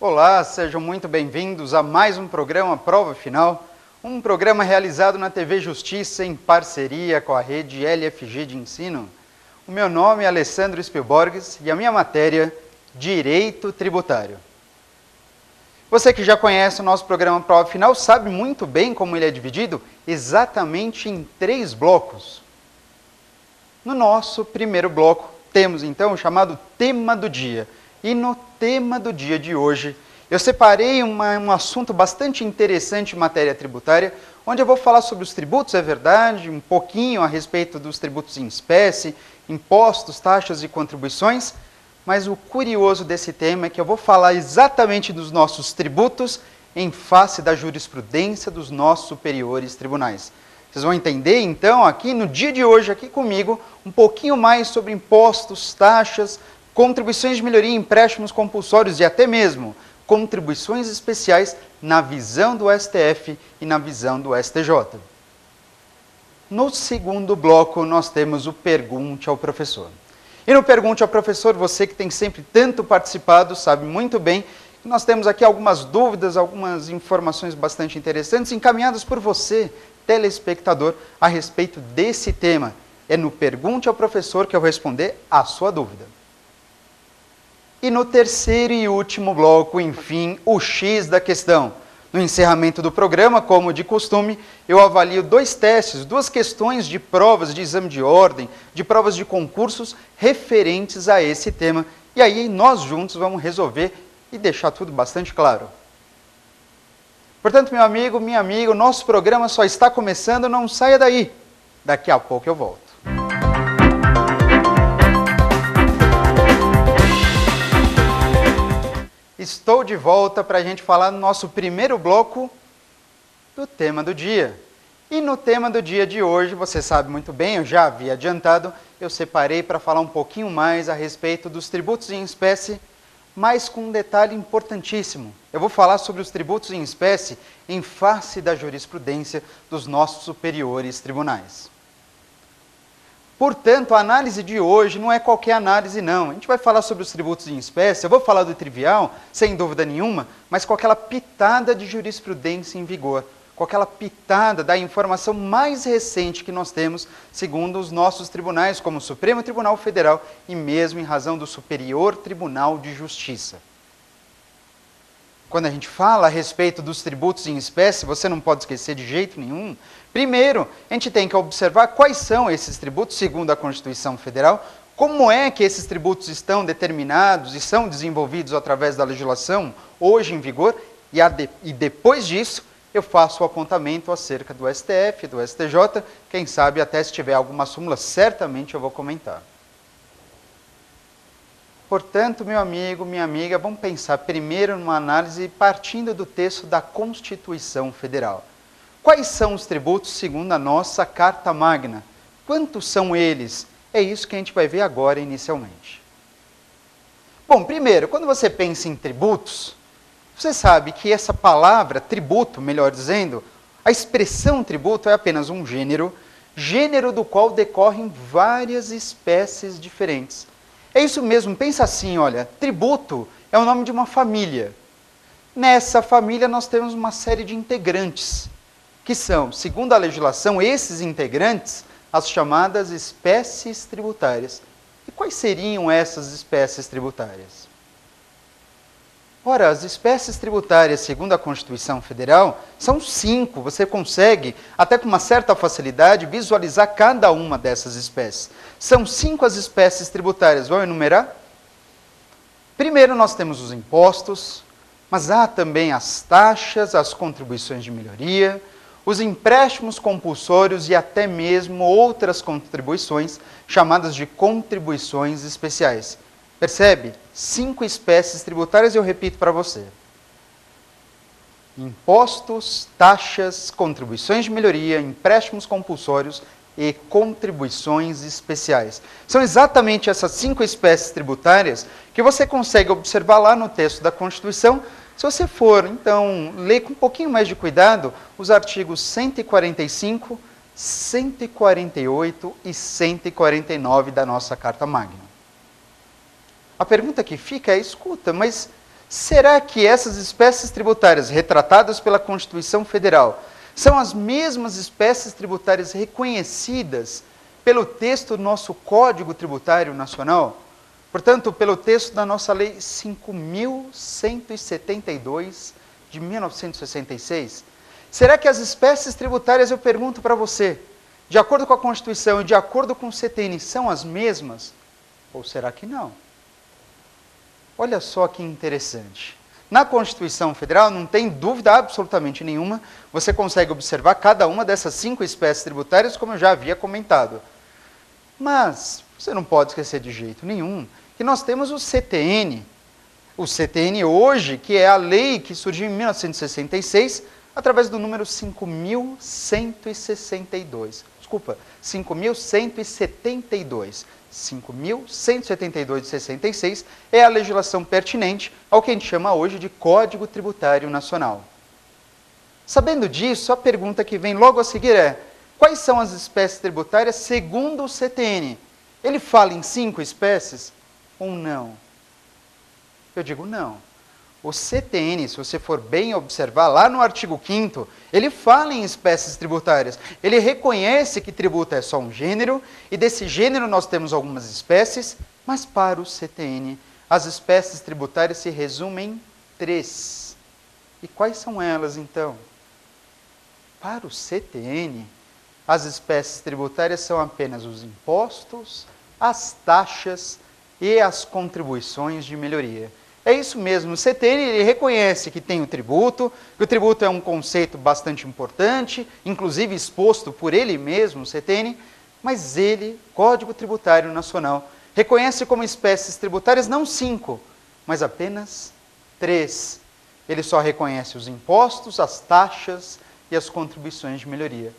Olá, sejam muito bem-vindos a mais um programa Prova Final, um programa realizado na TV Justiça em parceria com a rede LFG de Ensino. O meu nome é Alessandro Spielborges e a minha matéria, Direito Tributário. Você que já conhece o nosso programa Prova Final sabe muito bem como ele é dividido exatamente em 3 blocos. No nosso primeiro bloco, temos então o chamado tema do dia. E no tema do dia de hoje, eu separei um assunto bastante interessante em matéria tributária, onde eu vou falar sobre os tributos, é verdade, um pouquinho a respeito dos tributos em espécie, impostos, taxas e contribuições, mas o curioso desse tema é que eu vou falar exatamente dos nossos tributos em face da jurisprudência dos nossos superiores tribunais. Vocês vão entender, então, aqui no dia de hoje, aqui comigo, um pouquinho mais sobre impostos, taxas, contribuições de melhoria, empréstimos compulsórios e até mesmo contribuições especiais na visão do STF e na visão do STJ. No segundo bloco, nós temos o Pergunte ao Professor. E no Pergunte ao Professor, você que tem sempre tanto participado, sabe muito bem que nós temos aqui algumas dúvidas, algumas informações bastante interessantes encaminhadas por você, telespectador, a respeito desse tema. É no Pergunte ao Professor que eu vou responder a sua dúvida. E no terceiro e último bloco, enfim, o X da questão. No encerramento do programa, como de costume, eu avalio 2 testes, 2 questões de provas de exame de ordem, de provas de concursos referentes a esse tema. E aí nós juntos vamos resolver e deixar tudo bastante claro. Portanto, meu amigo, minha amiga, o nosso programa só está começando, não saia daí. Daqui a pouco eu volto. Estou de volta para a gente falar no nosso primeiro bloco do tema do dia. E no tema do dia de hoje, você sabe muito bem, eu já havia adiantado, eu separei para falar um pouquinho mais a respeito dos tributos em espécie, mas com um detalhe importantíssimo. Eu vou falar sobre os tributos em espécie em face da jurisprudência dos nossos superiores tribunais. Portanto, a análise de hoje não é qualquer análise, não. A gente vai falar sobre os tributos em espécie, eu vou falar do trivial, sem dúvida nenhuma, mas com aquela pitada de jurisprudência em vigor, com aquela pitada da informação mais recente que nós temos, segundo os nossos tribunais, como o Supremo Tribunal Federal e mesmo em razão do Superior Tribunal de Justiça. Quando a gente fala a respeito dos tributos em espécie, você não pode esquecer de jeito nenhum. Primeiro, a gente tem que observar quais são esses tributos segundo a Constituição Federal, como é que esses tributos estão determinados e são desenvolvidos através da legislação hoje em vigor, e depois disso eu faço o apontamento acerca do STF, do STJ, quem sabe até se tiver alguma súmula, certamente eu vou comentar. Portanto, meu amigo, minha amiga, vamos pensar primeiro numa análise partindo do texto da Constituição Federal. Quais são os tributos segundo a nossa Carta Magna? Quantos são eles? É isso que a gente vai ver agora inicialmente. Bom, primeiro, quando você pensa em tributos, você sabe que essa palavra, tributo, melhor dizendo, a expressão tributo é apenas um gênero do qual decorrem várias espécies diferentes. É isso mesmo, pensa assim, olha, tributo é o nome de uma família. Nessa família nós temos uma série de integrantes, que são, segundo a legislação, esses integrantes, as chamadas espécies tributárias. E quais seriam essas espécies tributárias? Ora, as espécies tributárias, segundo a Constituição Federal, são 5. Você consegue, até com uma certa facilidade, visualizar cada uma dessas espécies. São 5 as espécies tributárias. Vamos enumerar? Primeiro, nós temos os impostos, mas há também as taxas, as contribuições de melhoria, os empréstimos compulsórios e até mesmo outras contribuições, chamadas de contribuições especiais. Percebe? 5 espécies tributárias, eu repito para você. Impostos, taxas, contribuições de melhoria, empréstimos compulsórios e contribuições especiais. São exatamente essas 5 espécies tributárias que você consegue observar lá no texto da Constituição. Se você for, então, ler com um pouquinho mais de cuidado os artigos 145, 148 e 149 da nossa Carta Magna. A pergunta que fica é, escuta, mas será que essas espécies tributárias retratadas pela Constituição Federal são as mesmas espécies tributárias reconhecidas pelo texto do nosso Código Tributário Nacional? Portanto, pelo texto da nossa Lei 5.172 de 1966. Será que as espécies tributárias, eu pergunto para você, de acordo com a Constituição e de acordo com o CTN, são as mesmas? Ou será que não? Olha só que interessante. Na Constituição Federal, não tem dúvida absolutamente nenhuma, você consegue observar cada uma dessas 5 espécies tributárias, como eu já havia comentado. Mas você não pode esquecer de jeito nenhum que nós temos o CTN. O CTN hoje, que é a lei que surgiu em 1966, através do número 5.162. Desculpa, 5.172. 5.172 de 66 é a legislação pertinente ao que a gente chama hoje de Código Tributário Nacional. Sabendo disso, a pergunta que vem logo a seguir é: quais são as espécies tributárias segundo o CTN? Ele fala em 5 espécies ou não? Eu digo não. O CTN, se você for bem observar, lá no artigo 5º, ele fala em espécies tributárias. Ele reconhece que tributo é só um gênero, e desse gênero nós temos algumas espécies, mas para o CTN, as espécies tributárias se resumem em 3. E quais são elas, então? Para o CTN, as espécies tributárias são apenas os impostos, as taxas e as contribuições de melhoria. É isso mesmo, o CTN ele reconhece que tem o tributo, que o tributo é um conceito bastante importante, inclusive exposto por ele mesmo, o CTN, mas ele, Código Tributário Nacional, reconhece como espécies tributárias não 5, mas apenas 3. Ele só reconhece os impostos, as taxas e as contribuições de melhoria.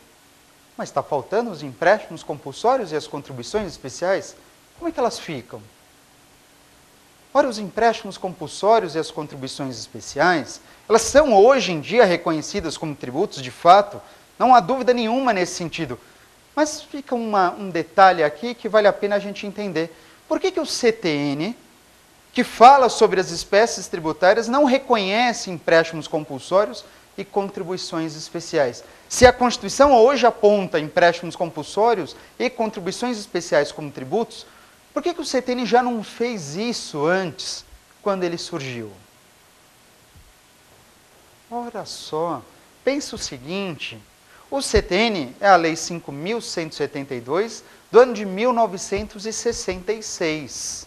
Mas está faltando os empréstimos compulsórios e as contribuições especiais? Como é que elas ficam? Ora, os empréstimos compulsórios e as contribuições especiais, elas são hoje em dia reconhecidas como tributos, de fato, não há dúvida nenhuma nesse sentido. Mas fica um detalhe aqui que vale a pena a gente entender. Por que o CTN, que fala sobre as espécies tributárias, não reconhece empréstimos compulsórios e contribuições especiais? Se a Constituição hoje aponta empréstimos compulsórios e contribuições especiais como tributos, por que o CTN já não fez isso antes, quando ele surgiu? Ora só, pensa o seguinte, o CTN é a Lei 5.172 do ano de 1966.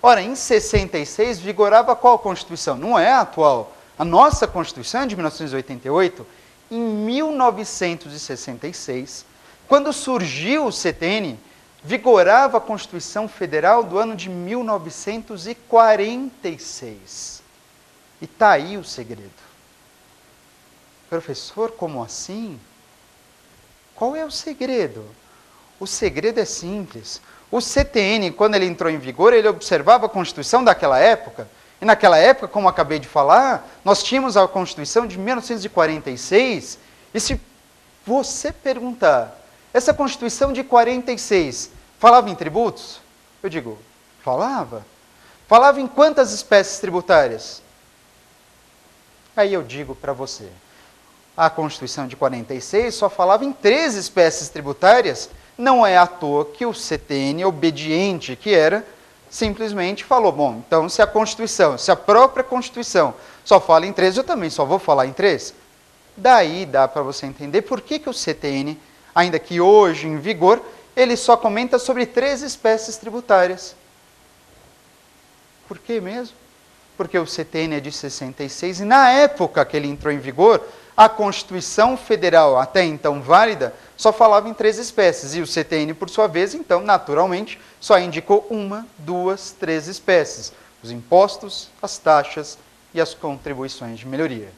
Ora, em 66 vigorava qual Constituição? Não é a atual. A nossa Constituição é de 1988. Em 1966, quando surgiu o CTN, vigorava a Constituição Federal do ano de 1946. E está aí o segredo. Professor, como assim? Qual é o segredo? O segredo é simples. O CTN, quando ele entrou em vigor, ele observava a Constituição daquela época. E naquela época, como acabei de falar, nós tínhamos a Constituição de 1946. E se você perguntar, essa Constituição de 46 falava em tributos? Eu digo, falava. Falava em quantas espécies tributárias? Aí eu digo para você, a Constituição de 46 só falava em 3 espécies tributárias. Não é à toa que o CTN, obediente que era, simplesmente falou, bom, então se a Constituição, se a própria Constituição só fala em 3, eu também só vou falar em 3. Daí dá para você entender por que o CTN, ainda que hoje em vigor, ele só comenta sobre 3 espécies tributárias. Por que mesmo? Porque o CTN é de 66 e na época que ele entrou em vigor, a Constituição Federal, até então válida, só falava em 3 espécies. E o CTN, por sua vez, então, naturalmente, só indicou 1, 2, 3 espécies. Os impostos, as taxas e as contribuições de melhoria.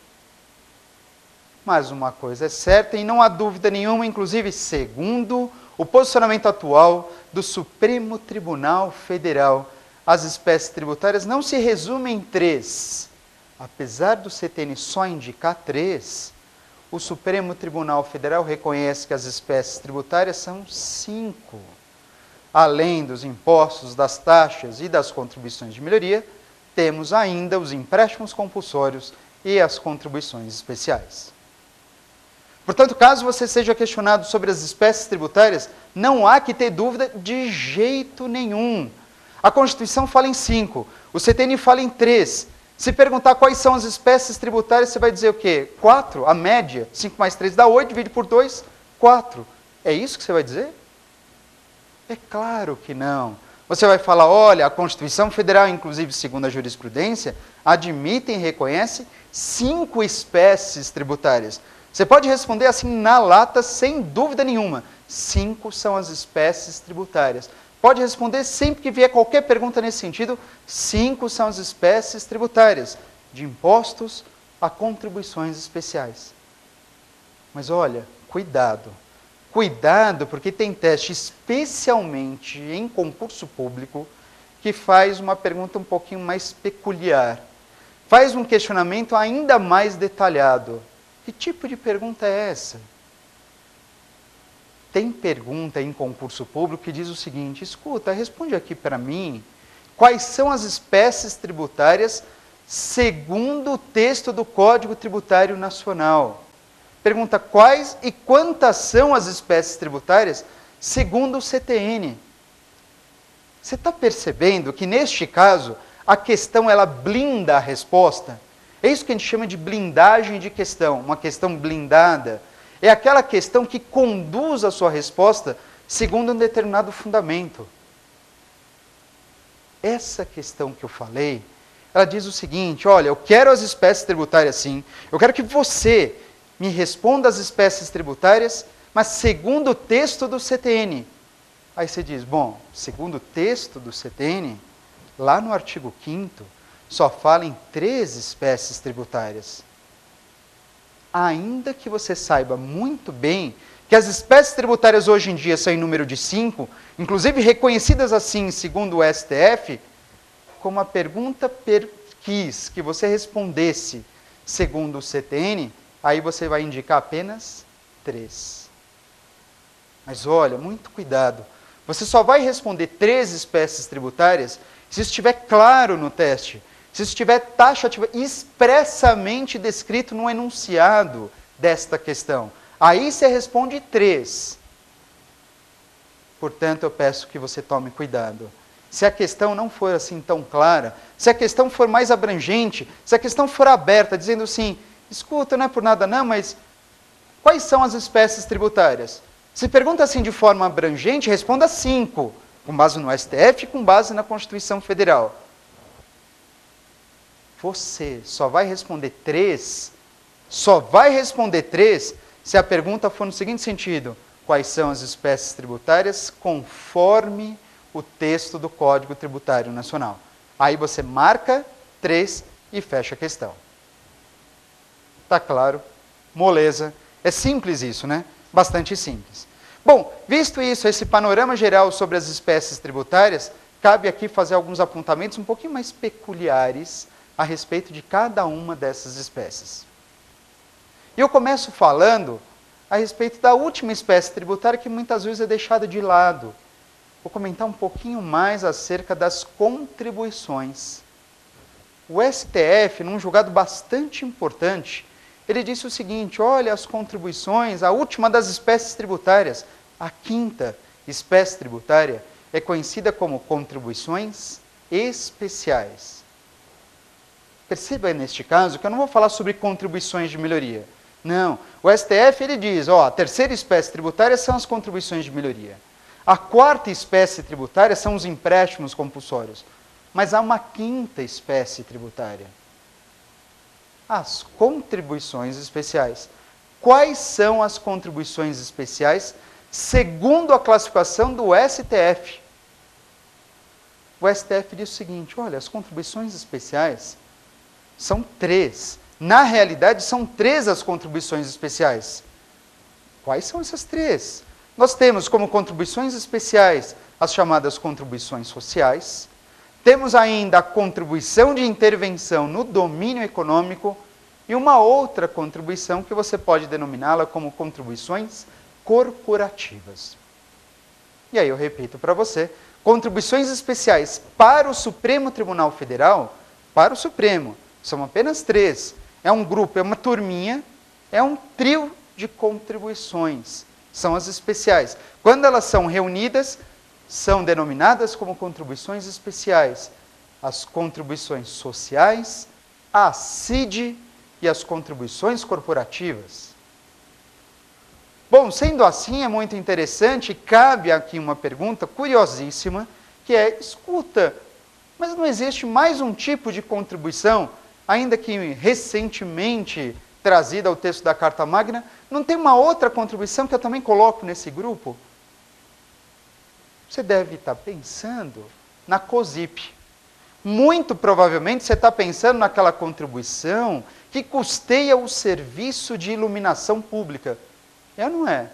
Mas uma coisa é certa e não há dúvida nenhuma, inclusive segundo o posicionamento atual do Supremo Tribunal Federal, as espécies tributárias não se resumem em 3. Apesar do CTN só indicar 3, o Supremo Tribunal Federal reconhece que as espécies tributárias são 5. Além dos impostos, das taxas e das contribuições de melhoria, temos ainda os empréstimos compulsórios e as contribuições especiais. Portanto, caso você seja questionado sobre as espécies tributárias, não há que ter dúvida de jeito nenhum. A Constituição fala em 5, o CTN fala em 3. Se perguntar quais são as espécies tributárias, você vai dizer o quê? 4, a média. 5 mais 3 dá 8, divide por 2, 4. É isso que você vai dizer? É claro que não. Você vai falar, olha, a Constituição Federal, inclusive segundo a jurisprudência, admite e reconhece 5 espécies tributárias. Você pode responder assim na lata, sem dúvida nenhuma. 5 são as espécies tributárias. Pode responder sempre que vier qualquer pergunta nesse sentido, 5 são as espécies tributárias, de impostos a contribuições especiais. Mas olha, cuidado. Cuidado, porque tem teste, especialmente em concurso público, que faz uma pergunta um pouquinho mais peculiar. Faz um questionamento ainda mais detalhado. Que tipo de pergunta é essa? Tem pergunta em concurso público que diz o seguinte, escuta, responde aqui para mim, quais são as espécies tributárias segundo o texto do Código Tributário Nacional? Pergunta quais e quantas são as espécies tributárias segundo o CTN. Você está percebendo que, neste caso, a questão ela blinda a resposta? É isso que a gente chama de blindagem de questão, uma questão blindada. É aquela questão que conduz a sua resposta segundo um determinado fundamento. Essa questão que eu falei, ela diz o seguinte, olha, eu quero as espécies tributárias sim, eu quero que você me responda as espécies tributárias, mas segundo o texto do CTN. Aí você diz, bom, segundo o texto do CTN, lá no artigo 5º, só fala em 3 espécies tributárias. Ainda que você saiba muito bem que as espécies tributárias hoje em dia são em número de 5, inclusive reconhecidas assim segundo o STF, como a pergunta quis que você respondesse segundo o CTN, aí você vai indicar apenas 3. Mas olha, muito cuidado. Você só vai responder 3 espécies tributárias se estiver claro no teste, se estiver taxativa, expressamente descrito no enunciado desta questão. Aí você responde 3. Portanto, eu peço que você tome cuidado. Se a questão não for assim tão clara, se a questão for mais abrangente, se a questão for aberta, dizendo assim, escuta, não é por nada não, mas quais são as espécies tributárias? Se pergunta assim de forma abrangente, responda 5, com base no STF e com base na Constituição Federal. Você só vai responder 3, se a pergunta for no seguinte sentido, quais são as espécies tributárias conforme o texto do Código Tributário Nacional. Aí você marca 3 e fecha a questão. Tá claro? Moleza. É simples isso, né? Bastante simples. Bom, visto isso, esse panorama geral sobre as espécies tributárias, cabe aqui fazer alguns apontamentos um pouquinho mais peculiares a respeito de cada uma dessas espécies. E eu começo falando a respeito da última espécie tributária que muitas vezes é deixada de lado. Vou comentar um pouquinho mais acerca das contribuições. O STF, num julgado bastante importante, ele disse o seguinte, olha, as contribuições, a última das espécies tributárias, a 5ª espécie tributária, é conhecida como contribuições especiais. Perceba neste caso que eu não vou falar sobre contribuições de melhoria. Não, o STF ele diz, ó, a 3ª espécie tributária são as contribuições de melhoria. A 4ª espécie tributária são os empréstimos compulsórios. Mas há uma 5ª espécie tributária. As contribuições especiais. Quais são as contribuições especiais segundo a classificação do STF? O STF diz o seguinte, olha, as contribuições especiais são 3. Na realidade, são 3 as contribuições especiais. Quais são essas 3? Nós temos como contribuições especiais as chamadas contribuições sociais, temos ainda a contribuição de intervenção no domínio econômico e uma outra contribuição que você pode denominá-la como contribuições corporativas. E aí eu repito para você, contribuições especiais para o Supremo Tribunal Federal, para o Supremo. São apenas 3. É um grupo, é uma turminha, é um trio de contribuições. São as especiais. Quando elas são reunidas, são denominadas como contribuições especiais. As contribuições sociais, a CID e as contribuições corporativas. Bom, sendo assim, é muito interessante, cabe aqui uma pergunta curiosíssima, que é, escuta, mas não existe mais um tipo de contribuição, ainda que recentemente trazida ao texto da Carta Magna, não tem uma outra contribuição que eu também coloco nesse grupo? Você deve estar pensando na COSIP. Muito provavelmente você está pensando naquela contribuição que custeia o serviço de iluminação pública. É ou não é?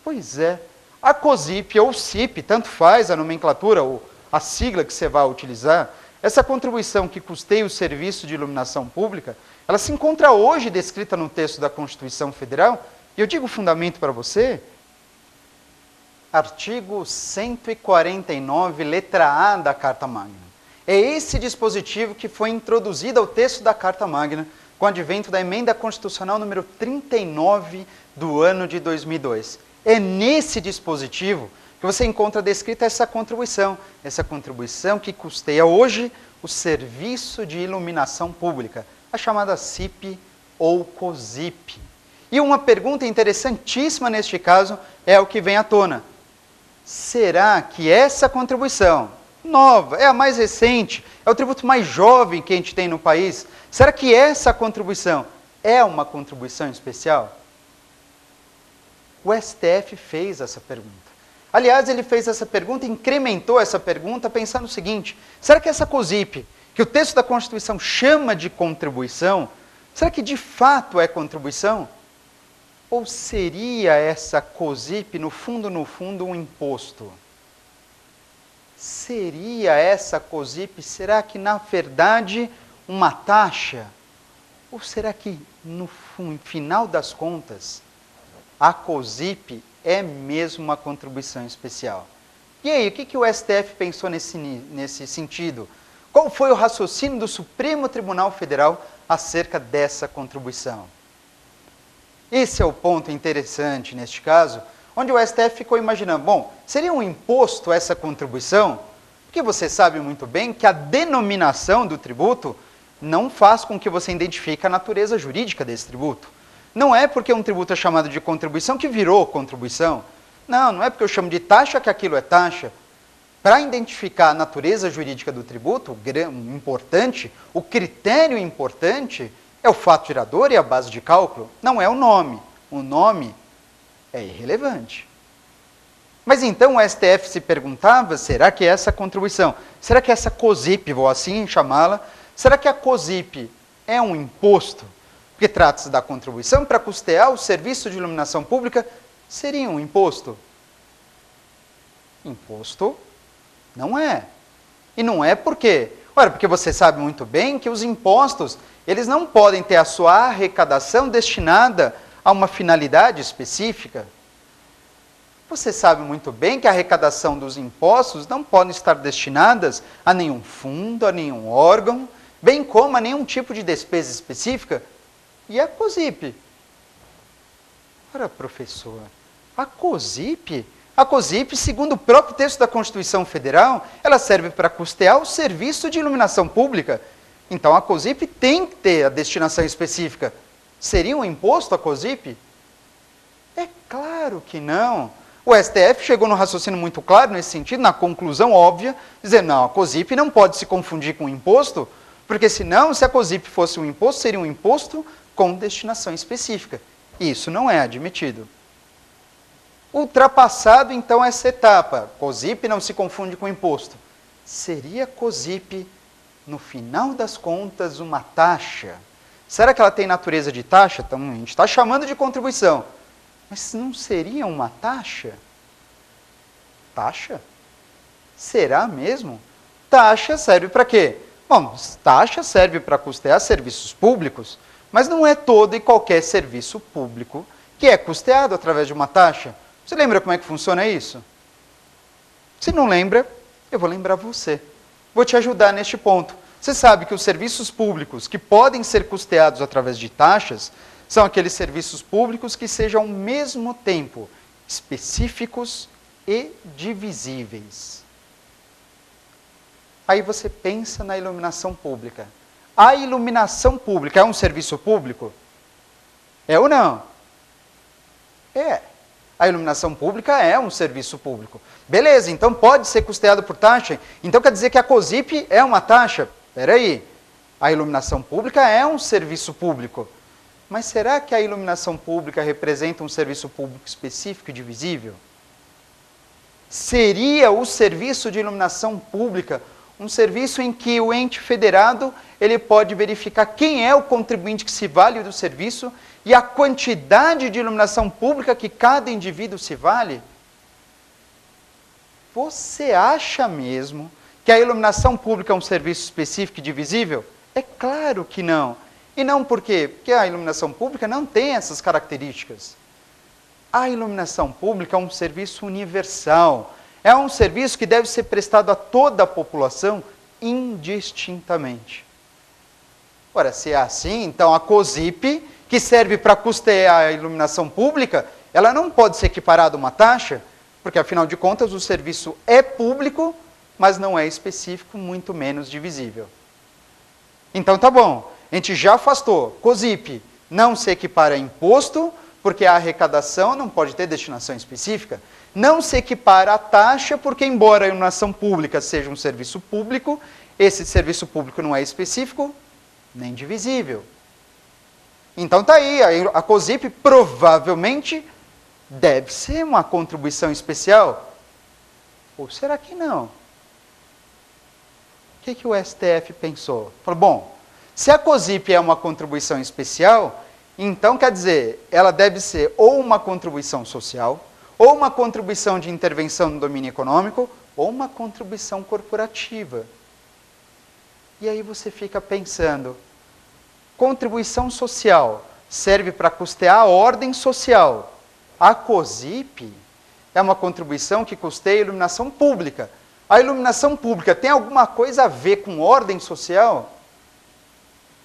Pois é. A COSIP ou CIP, tanto faz a nomenclatura ou a sigla que você vai utilizar, essa contribuição que custeia o serviço de iluminação pública, ela se encontra hoje descrita no texto da Constituição Federal, e eu digo o fundamento para você, artigo 149, letra A da Carta Magna. É esse dispositivo que foi introduzido ao texto da Carta Magna com o advento da Emenda Constitucional número 39 do ano de 2002. É nesse dispositivo que você encontra descrita essa contribuição que custeia hoje o serviço de iluminação pública, a chamada CIP ou COSIP. E uma pergunta interessantíssima neste caso é o que vem à tona. Será que essa contribuição nova, é a mais recente, é o tributo mais jovem que a gente tem no país, será que essa contribuição é uma contribuição especial? O STF fez essa pergunta. Aliás, ele fez essa pergunta, incrementou essa pergunta pensando o seguinte, será que essa COSIP, que o texto da Constituição chama de contribuição, será que de fato é contribuição? Ou seria essa COSIP, no fundo, um imposto? Seria essa COSIP, será que na verdade uma taxa? Ou será que no final das contas a COSIP é mesmo uma contribuição especial? E aí, o que o STF pensou nesse sentido? Qual foi o raciocínio do Supremo Tribunal Federal acerca dessa contribuição? Esse é o ponto interessante neste caso, onde o STF ficou imaginando, bom, seria um imposto essa contribuição? Porque você sabe muito bem que a denominação do tributo não faz com que você identifique a natureza jurídica desse tributo. Não é porque um tributo é chamado de contribuição que virou contribuição. Não é porque eu chamo de taxa que aquilo é taxa. Para identificar a natureza jurídica do tributo, o critério importante é o fato gerador e a base de cálculo, não é o nome. O nome é irrelevante. Mas então o STF se perguntava, será que essa contribuição, será que essa COSIP, vou assim chamá-la, será que a COSIP é um imposto? Porque trata-se da contribuição para custear o serviço de iluminação pública, seria um imposto? Imposto não é. E não é por quê? Ora, porque você sabe muito bem que os impostos, eles não podem ter a sua arrecadação destinada a uma finalidade específica. Você sabe muito bem que a arrecadação dos impostos não pode estar destinadas a nenhum fundo, a nenhum órgão, bem como a nenhum tipo de despesa específica. E a COSIP? Ora, professor, a COSIP, segundo o próprio texto da Constituição Federal, ela serve para custear o serviço de iluminação pública. Então, a COSIP tem que ter a destinação específica. Seria um imposto a COSIP? É claro que não. O STF chegou num raciocínio muito claro nesse sentido, na conclusão óbvia, dizendo, não, a COSIP não pode se confundir com imposto, porque senão, se a COSIP fosse um imposto, seria um imposto com destinação específica. E isso não é admitido. Ultrapassado, então, essa etapa, COSIP não se confunde com imposto. Seria COSIP, no final das contas, uma taxa? Será que ela tem natureza de taxa? Então, a gente está chamando de contribuição. Mas não seria uma taxa? Taxa? Será mesmo? Taxa serve para quê? Bom, taxa serve para custear serviços públicos, mas não é todo e qualquer serviço público que é custeado através de uma taxa. Você lembra como é que funciona isso? Se não lembra, eu vou lembrar você. Vou te ajudar neste ponto. Você sabe que os serviços públicos que podem ser custeados através de taxas são aqueles serviços públicos que sejam ao mesmo tempo específicos e divisíveis. Aí você pensa na iluminação pública. A iluminação pública é um serviço público? É ou não? É. A iluminação pública é um serviço público. Beleza, então pode ser custeado por taxa? Então quer dizer que a COSIP é uma taxa? Espera aí. A iluminação pública é um serviço público. Mas será que a iluminação pública representa um serviço público específico e divisível? Seria o serviço de iluminação pública um serviço em que o ente federado ele pode verificar quem é o contribuinte que se vale do serviço e a quantidade de iluminação pública que cada indivíduo se vale? Você acha mesmo que a iluminação pública é um serviço específico e divisível? É claro que não. E não por quê? Porque a iluminação pública não tem essas características. A iluminação pública é um serviço universal. É um serviço que deve ser prestado a toda a população indistintamente. Ora, se é assim, então a COSIP, que serve para custear a iluminação pública, ela não pode ser equiparada a uma taxa, porque afinal de contas o serviço é público, mas não é específico, muito menos divisível. Então tá bom, a gente já afastou. COSIP não se equipara a imposto, porque a arrecadação não pode ter destinação específica. Não se equipara a taxa, porque embora a iluminação pública seja um serviço público, esse serviço público não é específico, nem divisível. Então está aí, a COSIP provavelmente deve ser uma contribuição especial. Ou será que não? O que o STF pensou? Falou, bom, se a COSIP é uma contribuição especial, então quer dizer, ela deve ser ou uma contribuição social, ou uma contribuição de intervenção no domínio econômico, ou uma contribuição corporativa. E aí você fica pensando, contribuição social serve para custear a ordem social. A COSIP é uma contribuição que custeia a iluminação pública. A iluminação pública tem alguma coisa a ver com ordem social?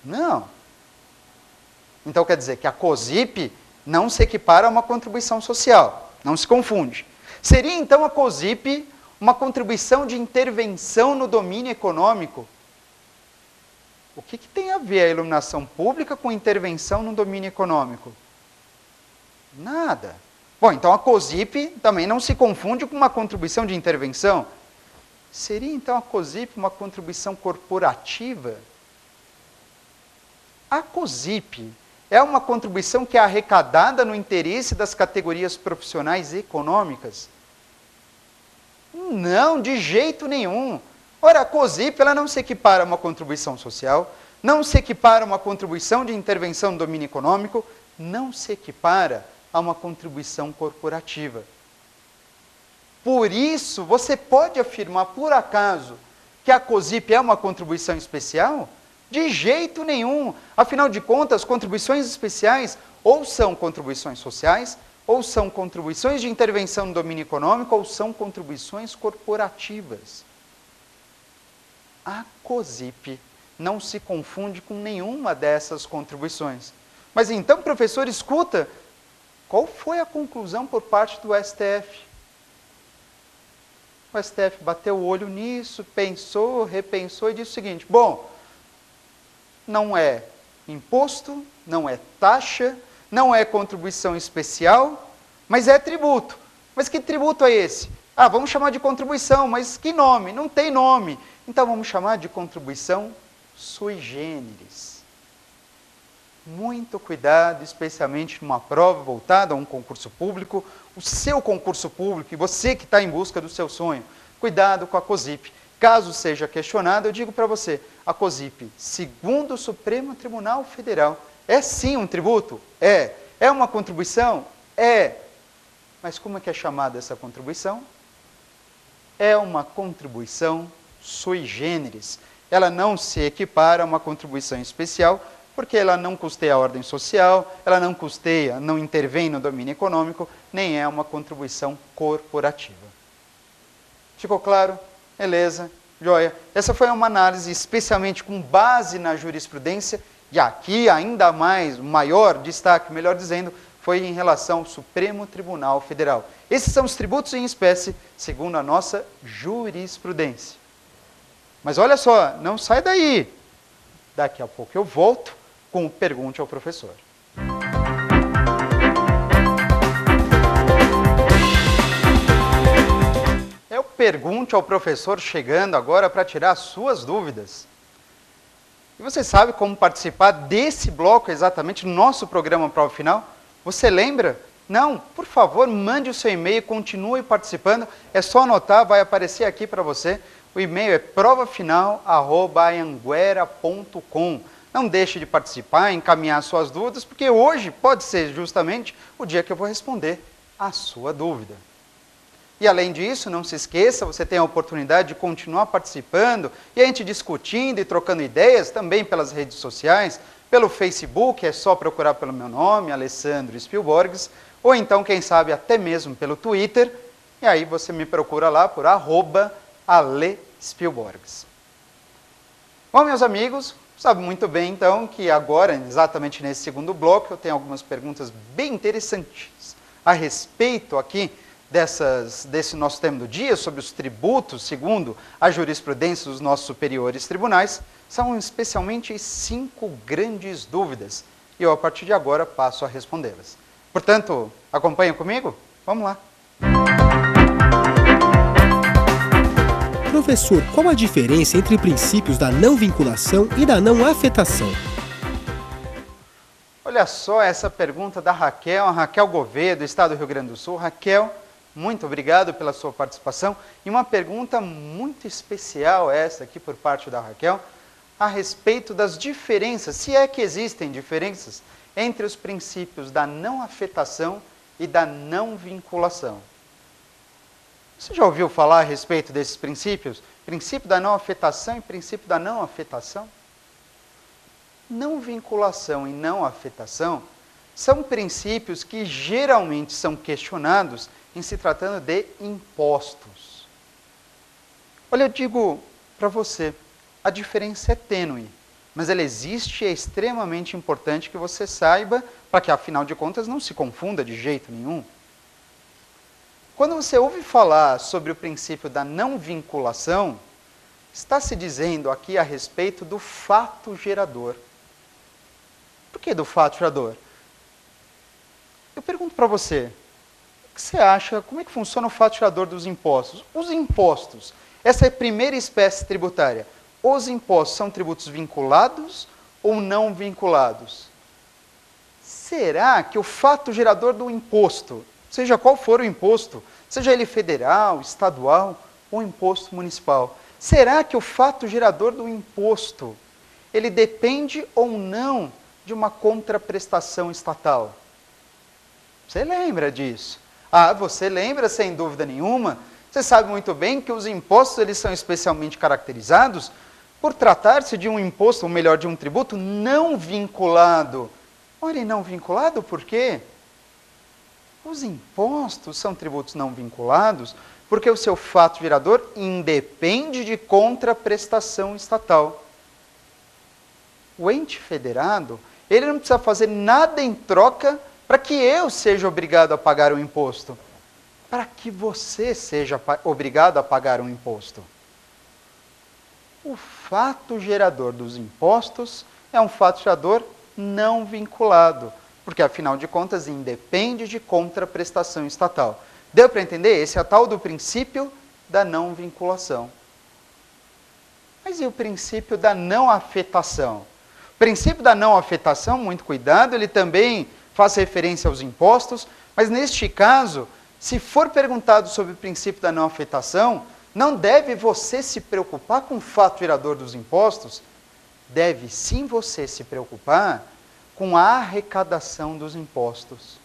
Não. Então quer dizer que a COSIP não se equipara a uma contribuição social. Não se confunde. Seria então a COSIP uma contribuição de intervenção no domínio econômico? O que tem a ver a iluminação pública com intervenção no domínio econômico? Nada. Bom, então a COSIP também não se confunde com uma contribuição de intervenção. Seria então a COSIP uma contribuição corporativa? A COSIP é uma contribuição que é arrecadada no interesse das categorias profissionais e econômicas? Não, de jeito nenhum. Ora, a COSIP ela não se equipara a uma contribuição social, não se equipara a uma contribuição de intervenção no domínio econômico, não se equipara a uma contribuição corporativa. Por isso, você pode afirmar, por acaso, que a COSIP é uma contribuição especial? De jeito nenhum. Afinal de contas, contribuições especiais ou são contribuições sociais, ou são contribuições de intervenção no domínio econômico, ou são contribuições corporativas. A COSIP não se confunde com nenhuma dessas contribuições. Mas então, professor, escuta, qual foi a conclusão por parte do STF? O STF bateu o olho nisso, pensou, repensou e disse o seguinte, bom, não é imposto, não é taxa, não é contribuição especial, mas é tributo. Mas que tributo é esse? Ah, vamos chamar de contribuição, mas que nome? Não tem nome. Então vamos chamar de contribuição sui generis. Muito cuidado, especialmente numa prova voltada a um concurso público, o seu concurso público e você que está em busca do seu sonho. Cuidado com a COSIP. Caso seja questionado, eu digo para você, a COSIP, segundo o Supremo Tribunal Federal, é sim um tributo? É. É uma contribuição? É. Mas como é que é chamada essa contribuição? É uma contribuição sui generis. Ela não se equipara a uma contribuição especial, porque ela não custeia a ordem social, ela não custeia, não intervém no domínio econômico, nem é uma contribuição corporativa. Ficou claro? Beleza. Joia? Essa foi uma análise especialmente com base na jurisprudência, e aqui ainda mais, o maior destaque, melhor dizendo, foi em relação ao Supremo Tribunal Federal. Esses são os tributos em espécie, segundo a nossa jurisprudência. Mas olha só, não sai daí. Daqui a pouco eu volto com o Pergunte ao Professor. É o Pergunte ao Professor chegando agora para tirar suas dúvidas. E você sabe como participar desse bloco exatamente no nosso programa Prova Final? Você lembra? Não? Por favor, mande o seu e-mail, continue participando. É só anotar, vai aparecer aqui para você. O e-mail é provafinal@anhanguera.com. Não deixe de participar, encaminhar suas dúvidas, porque hoje pode ser justamente o dia que eu vou responder a sua dúvida. E além disso, não se esqueça, você tem a oportunidade de continuar participando e a gente discutindo e trocando ideias também pelas redes sociais, pelo Facebook, é só procurar pelo meu nome, Alessandro Spielborgs, ou então, quem sabe, até mesmo pelo Twitter, e aí você me procura lá por @AleSpielborgs. Bom, meus amigos, sabe muito bem então que agora, exatamente nesse segundo bloco, eu tenho algumas perguntas bem interessantes a respeito aqui desse nosso tema do dia, sobre os tributos, segundo a jurisprudência dos nossos superiores tribunais. São especialmente 5 grandes dúvidas, e eu a partir de agora passo a respondê-las. Portanto, acompanha comigo? Vamos lá! Professor, qual a diferença entre princípios da não vinculação e da não afetação? Olha só essa pergunta da Raquel, a Raquel Gouveia, do estado do Rio Grande do Sul. Raquel, muito obrigado pela sua participação. E uma pergunta muito especial essa aqui por parte da Raquel, a respeito das diferenças, se é que existem diferenças, entre os princípios da não afetação e da não vinculação. Você já ouviu falar a respeito desses princípios? Princípio da não afetação e princípio da não afetação? Não vinculação e não afetação são princípios que geralmente são questionados em se tratando de impostos. Olha, eu digo para você, a diferença é tênue, mas ela existe e é extremamente importante que você saiba, para que, afinal de contas, não se confunda de jeito nenhum. Quando você ouve falar sobre o princípio da não vinculação, está se dizendo aqui a respeito do fato gerador. Por que do fato gerador? Eu pergunto para você, o que você acha, como é que funciona o fato gerador dos impostos? Os impostos, essa é a primeira espécie tributária. Os impostos são tributos vinculados ou não vinculados? Será que o fato gerador do imposto, seja qual for o imposto, seja ele federal, estadual ou imposto municipal, será que o fato gerador do imposto, ele depende ou não de uma contraprestação estatal? Você lembra disso? Ah, você lembra sem dúvida nenhuma. Você sabe muito bem que os impostos eles são especialmente caracterizados por tratar-se de um imposto, ou melhor, de um tributo não vinculado. Ora, e não vinculado por quê? Os impostos são tributos não vinculados porque o seu fato gerador independe de contraprestação estatal. O ente federado, ele não precisa fazer nada em troca para que eu seja obrigado a pagar o imposto, para que você seja obrigado a pagar um imposto. O fato gerador dos impostos é um fato gerador não vinculado, porque, afinal de contas, independe de contraprestação estatal. Deu para entender? Esse é o tal do princípio da não vinculação. Mas e o princípio da não afetação? O princípio da não afetação, muito cuidado, ele também faz referência aos impostos, mas neste caso, se for perguntado sobre o princípio da não afetação, não deve você se preocupar com o fato gerador dos impostos, deve sim você se preocupar com a arrecadação dos impostos.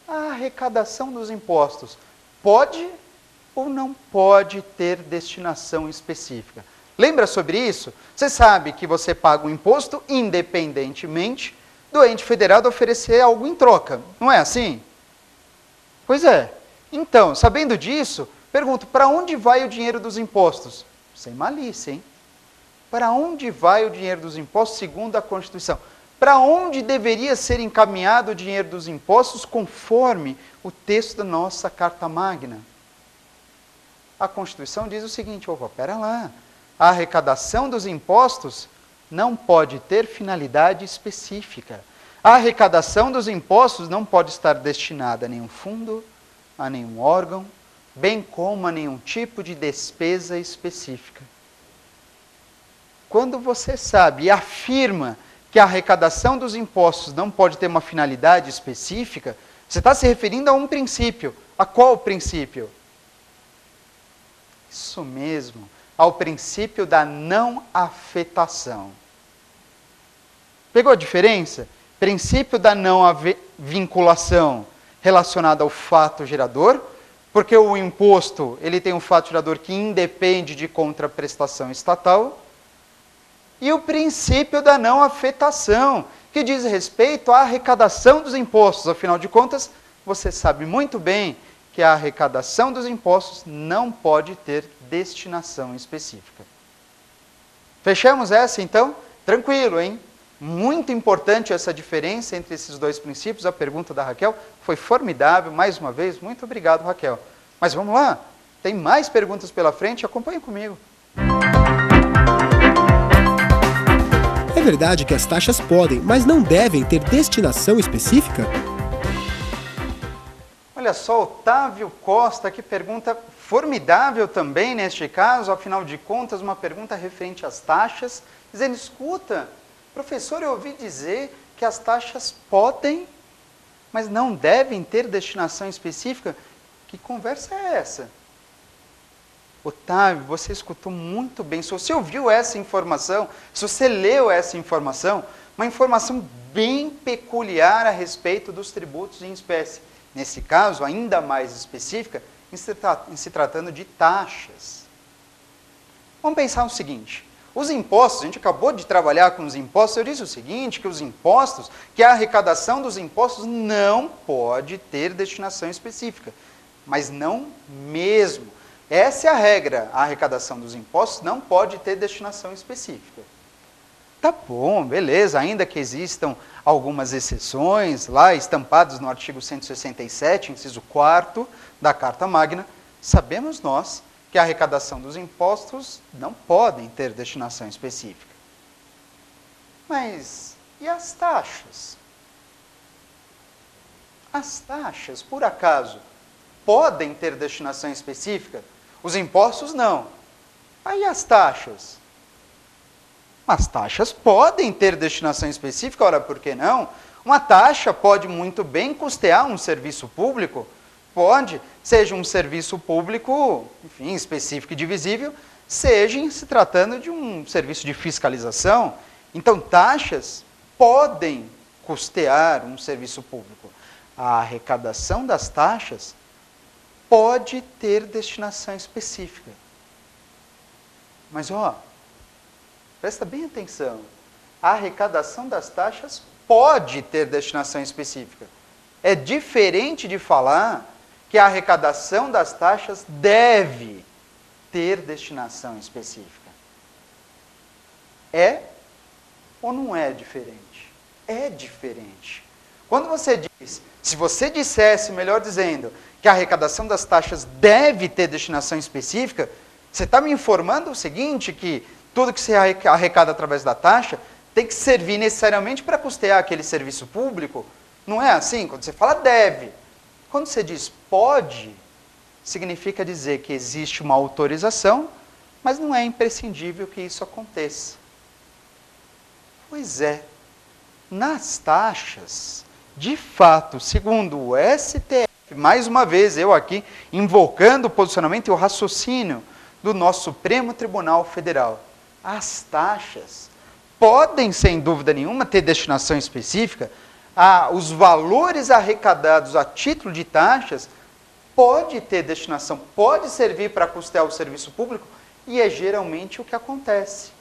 A arrecadação dos impostos pode ou não pode ter destinação específica. Lembra sobre isso? Você sabe que você paga um imposto independentemente do ente federado oferecer algo em troca, não é assim? Pois é. Então, sabendo disso, Pergunto, para onde vai o dinheiro dos impostos? Sem malícia, hein? Para onde vai o dinheiro dos impostos segundo a Constituição? Para onde deveria ser encaminhado o dinheiro dos impostos conforme o texto da nossa Carta Magna? A Constituição diz o seguinte, opa, pera lá, a arrecadação dos impostos não pode ter finalidade específica. A arrecadação dos impostos não pode estar destinada a nenhum fundo, a nenhum órgão, bem como a nenhum tipo de despesa específica. Quando você sabe e afirma que a arrecadação dos impostos não pode ter uma finalidade específica, você está se referindo a um princípio. A qual princípio? Isso mesmo, ao princípio da não afetação. Pegou a diferença? Princípio da não vinculação relacionado ao fato gerador, porque o imposto ele tem um fato gerador que independe de contraprestação estatal, e o princípio da não afetação, que diz respeito à arrecadação dos impostos. Afinal de contas, você sabe muito bem que a arrecadação dos impostos não pode ter destinação específica. Fechamos essa, então? Tranquilo, hein? Muito importante essa diferença entre esses dois princípios. A pergunta da Raquel foi formidável. Mais uma vez, muito obrigado, Raquel. Mas vamos lá, tem mais perguntas pela frente, acompanhe comigo. É verdade que as taxas podem, mas não devem ter destinação específica? Olha só, Otávio Costa, que pergunta formidável também neste caso, afinal de contas, uma pergunta referente às taxas, dizendo, escuta, professor, eu ouvi dizer que as taxas podem, mas não devem ter destinação específica. Que conversa é essa? Otávio, você escutou muito bem. Se você ouviu essa informação, se você leu essa informação, uma informação bem peculiar a respeito dos tributos em espécie. Nesse caso, ainda mais específica, em se tratando de taxas. Vamos pensar o seguinte. Os impostos, a gente acabou de trabalhar com os impostos, eu disse o seguinte, que os impostos, que a arrecadação dos impostos não pode ter destinação específica. Mas não mesmo. Essa é a regra, a arrecadação dos impostos não pode ter destinação específica. Tá bom, beleza, ainda que existam algumas exceções, lá estampadas no artigo 167, inciso 4º da Carta Magna, sabemos nós que a arrecadação dos impostos não podem ter destinação específica. Mas e as taxas? As taxas, por acaso, podem ter destinação específica? Os impostos não. Aí as taxas? As taxas podem ter destinação específica, ora, por que não? Uma taxa pode muito bem custear um serviço público, pode, seja um serviço público, enfim, específico e divisível, seja se tratando de um serviço de fiscalização. Então, taxas podem custear um serviço público. A arrecadação das taxas pode ter destinação específica. Mas, presta bem atenção. A arrecadação das taxas pode ter destinação específica. É diferente de falar que a arrecadação das taxas deve ter destinação específica. É ou não é diferente? É diferente. Quando você diz, se você dissesse, melhor dizendo, que a arrecadação das taxas deve ter destinação específica, você está me informando o seguinte, que tudo que se arrecada através da taxa tem que servir necessariamente para custear aquele serviço público? Não é assim? Quando você fala deve. Quando você diz pode, significa dizer que existe uma autorização, mas não é imprescindível que isso aconteça. Pois é, nas taxas, de fato, segundo o STF, mais uma vez eu aqui invocando o posicionamento e o raciocínio do nosso Supremo Tribunal Federal, as taxas podem, sem dúvida nenhuma, ter destinação específica. Os valores arrecadados a título de taxas pode ter destinação, pode servir para custear o serviço público, e é geralmente o que acontece.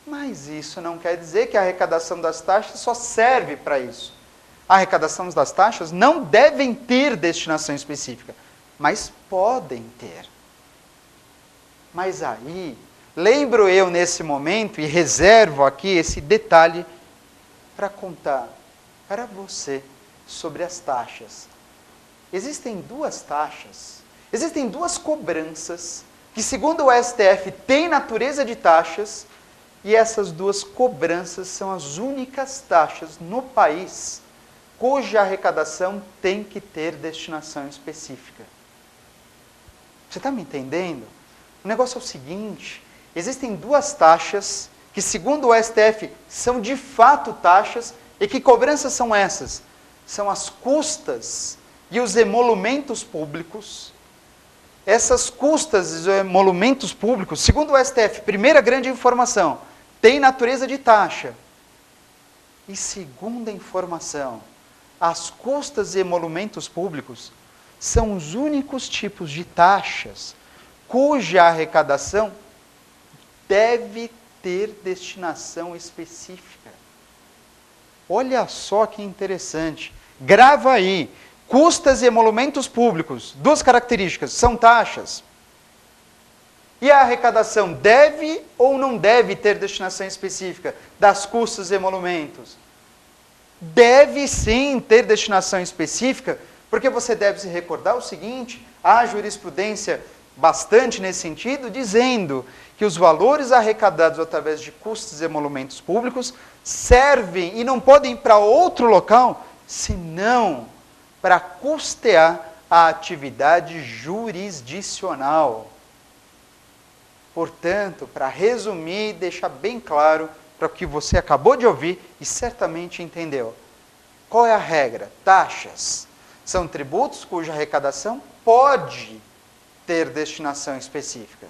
Mas isso não quer dizer que a arrecadação das taxas só serve para isso. A arrecadação das taxas não devem ter destinação específica, mas podem ter. Mas aí, lembro eu nesse momento e reservo aqui esse detalhe para contar para você sobre as taxas. Existem duas taxas, existem duas cobranças que, segundo o STF, têm natureza de taxas, e essas duas cobranças são as únicas taxas no país cuja arrecadação tem que ter destinação específica. Você está me entendendo? O negócio é o seguinte: existem duas taxas que, segundo o STF, são de fato taxas. E que cobranças são essas? São as custas e os emolumentos públicos. Essas custas e os emolumentos públicos, segundo o STF, primeira grande informação, tem natureza de taxa. E segunda informação, as custas e emolumentos públicos são os únicos tipos de taxas cuja arrecadação deve ter destinação específica. Olha só que interessante. Grava aí. Custas e emolumentos públicos, duas características, são taxas. E a arrecadação deve ou não deve ter destinação específica das custas e emolumentos? Deve sim ter destinação específica, porque você deve se recordar o seguinte: há jurisprudência bastante nesse sentido, dizendo que os valores arrecadados através de custos e emolumentos públicos servem e não podem ir para outro local, senão para custear a atividade jurisdicional. Portanto, para resumir e deixar bem claro para o que você acabou de ouvir e certamente entendeu. Qual é a regra? Taxas são tributos cuja arrecadação pode ter destinação específica.